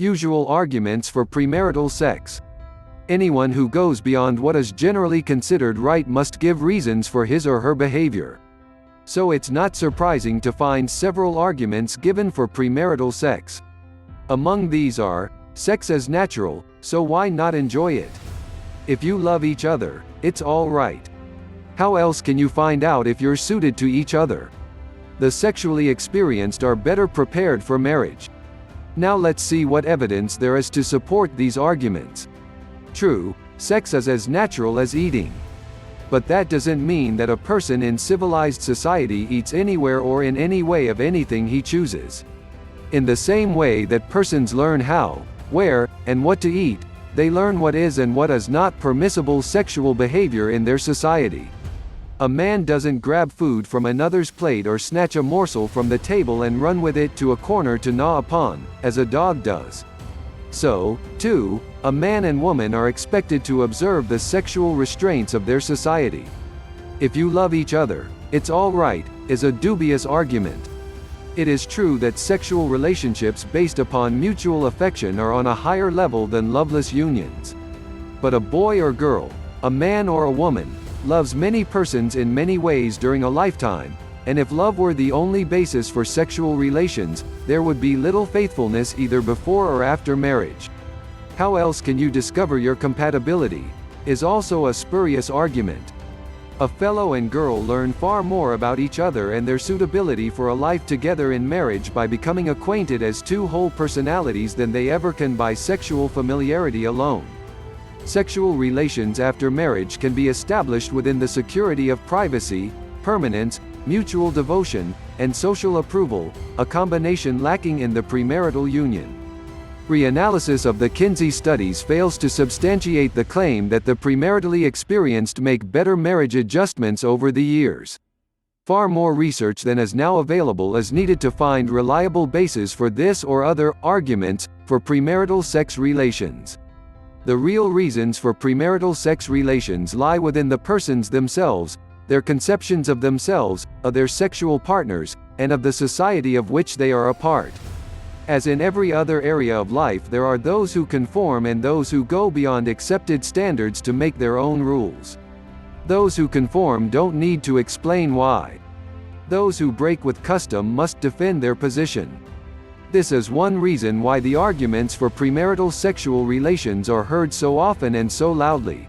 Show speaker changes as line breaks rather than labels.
Usual arguments for premarital sex. Anyone who goes beyond what is generally considered right must give reasons for his or her behavior. So it's not surprising to find several arguments given for premarital sex. Among these are, sex is natural, so why not enjoy it? If you love each other, it's all right. How else can you find out if you're suited to each other? The sexually experienced are better prepared for marriage. Now let's see what evidence there is to support these arguments. True, sex is as natural as eating. But that doesn't mean that a person in civilized society eats anywhere or in any way of anything he chooses. In the same way that persons learn how, where, and what to eat, they learn what is and what is not permissible sexual behavior in their society. A man doesn't grab food from another's plate or snatch a morsel from the table and run with it to a corner to gnaw upon, as a dog does. So, too, a man and woman are expected to observe the sexual restraints of their society. If you love each other, it's all right, is a dubious argument. It is true that sexual relationships based upon mutual affection are on a higher level than loveless unions. But a boy or girl, a man or a woman, loves many persons in many ways during a lifetime, and if love were the only basis for sexual relations, there would be little faithfulness either before or after marriage. How else can you discover your compatibility? Is also a spurious argument. A fellow and girl learn far more about each other and their suitability for a life together in marriage by becoming acquainted as two whole personalities than they ever can by sexual familiarity alone. Sexual relations after marriage can be established within the security of privacy, permanence, mutual devotion, and social approval, a combination lacking in the premarital union. Reanalysis of the Kinsey studies fails to substantiate the claim that the premaritally experienced make better marriage adjustments over the years. Far more research than is now available is needed to find reliable bases for this or other arguments for premarital sex relations. The real reasons for premarital sex relations lie within the persons themselves, their conceptions of themselves, of their sexual partners, and of the society of which they are a part. As in every other area of life, there are those who conform and those who go beyond accepted standards to make their own rules. Those who conform don't need to explain why. Those who break with custom must defend their position. This is one reason why the arguments for premarital sexual relations are heard so often and so loudly.